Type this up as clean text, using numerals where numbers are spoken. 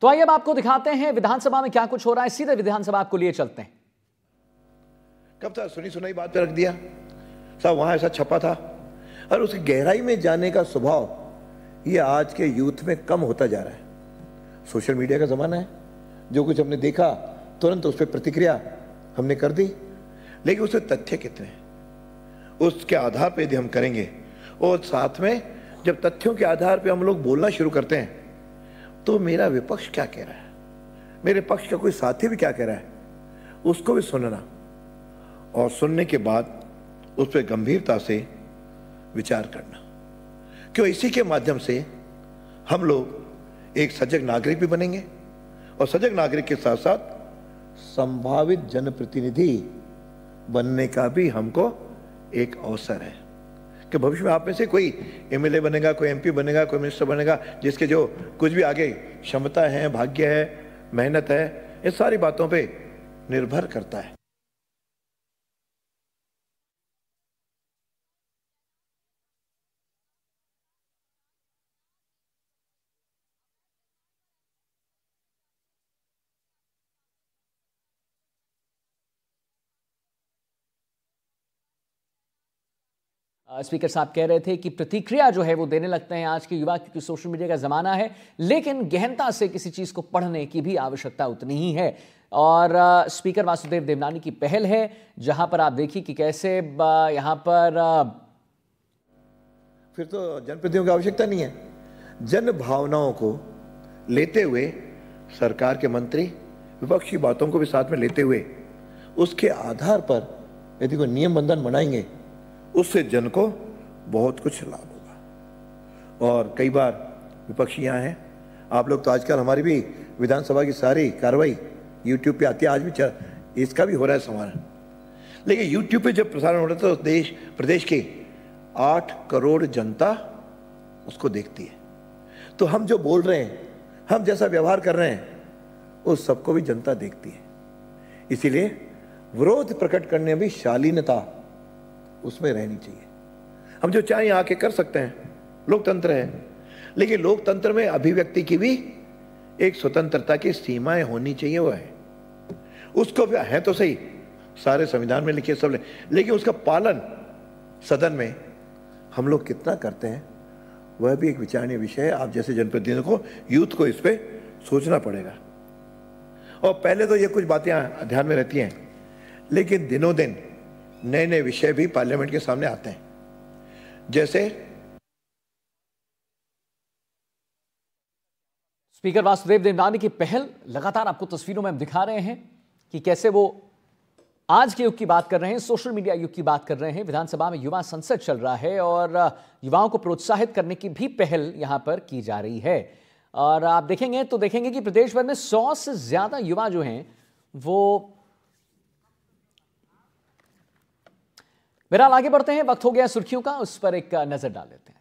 तो आइए अब आपको दिखाते हैं विधानसभा में क्या कुछ हो रहा है। सीधे विधानसभा आपको लिए चलते हैं। कब था सुनी सुनाई बात पे रख दिया साहब, वहां ऐसा छपा था। और उसकी गहराई में जाने का स्वभाव ये आज के यूथ में कम होता जा रहा है। सोशल मीडिया का जमाना है, जो कुछ हमने देखा तुरंत उस पर प्रतिक्रिया हमने कर दी, लेकिन उससे तथ्य कितने हैं उसके आधार पर यदि हम करेंगे, और साथ में जब तथ्यों के आधार पर हम लोग बोलना शुरू करते हैं तो मेरा विपक्ष क्या कह रहा है, मेरे पक्ष का कोई साथी भी क्या कह रहा है, उसको भी सुनना और सुनने के बाद उस पर गंभीरता से विचार करना। क्यों इसी के माध्यम से हम लोग एक सजग नागरिक भी बनेंगे और सजग नागरिक के साथ साथ संभावित जनप्रतिनिधि बनने का भी हमको एक अवसर है कि भविष्य में आप में से कोई एमएलए बनेगा, कोई एमपी बनेगा, कोई मिनिस्टर बनेगा, जिसके जो कुछ भी आगे क्षमता है, भाग्य है, मेहनत है, ये सारी बातों पे निर्भर करता है। स्पीकर साहब कह रहे थे कि प्रतिक्रिया जो है वो देने लगते हैं आज के युवा, क्योंकि सोशल मीडिया का ज़माना है, लेकिन गहनता से किसी चीज़ को पढ़ने की भी आवश्यकता उतनी ही है। और स्पीकर वासुदेव देवनानी की पहल है, जहां पर आप देखिए कि कैसे यहां पर फिर तो जनप्रतिनिधियों की आवश्यकता नहीं है। जन भावनाओं को लेते हुए सरकार के मंत्री विपक्ष की बातों को भी साथ में लेते हुए उसके आधार पर यदि कोई नियम बंधन बनाएंगे, उससे जन को बहुत कुछ लाभ होगा। और कई बार विपक्षी यहाँ हैं, आप लोग तो आजकल हमारी भी विधानसभा की सारी कार्रवाई यूट्यूब पे आती है, आज भी इसका भी हो रहा है समाधान। लेकिन यूट्यूब पे जब प्रसारण हो रहा था तो देश प्रदेश की 8 करोड़ जनता उसको देखती है। तो हम जो बोल रहे हैं, हम जैसा व्यवहार कर रहे हैं, उस सबको भी जनता देखती है। इसीलिए विरोध प्रकट करने में भी शालीनता उसमें रहनी चाहिए। हम जो चाहें आके कर सकते हैं, लोकतंत्र है, लेकिन लोकतंत्र में अभिव्यक्ति की भी एक स्वतंत्रता की सीमाएं होनी चाहिए। वो है, उसको भी है तो सही, सारे संविधान में लिखे सब, लेकिन उसका पालन सदन में हम लोग कितना करते हैं, वह भी एक विचारणीय विषय है। आप जैसे जनप्रतिनिधियों को, यूथ को इस पे सोचना पड़ेगा। और पहले तो ये कुछ बातें ध्यान में रहती हैं, लेकिन दिनों दिन नए नए विषय भी पार्लियामेंट के सामने आते हैं। जैसे स्पीकर वासुदेव देवनानी की पहल लगातार आपको तस्वीरों में हम दिखा रहे हैं कि कैसे वो आज के युग की बात कर रहे हैं, सोशल मीडिया युग की बात कर रहे हैं। विधानसभा में युवा संसद चल रहा है और युवाओं को प्रोत्साहित करने की भी पहल यहां पर की जा रही है। और आप देखेंगे तो देखेंगे कि प्रदेश भर में 100 से ज्यादा युवा जो हैं वो, बहरहाल आगे बढ़ते हैं, वक्त हो गया सुर्खियों का, उस पर एक नजर डाल लेते हैं।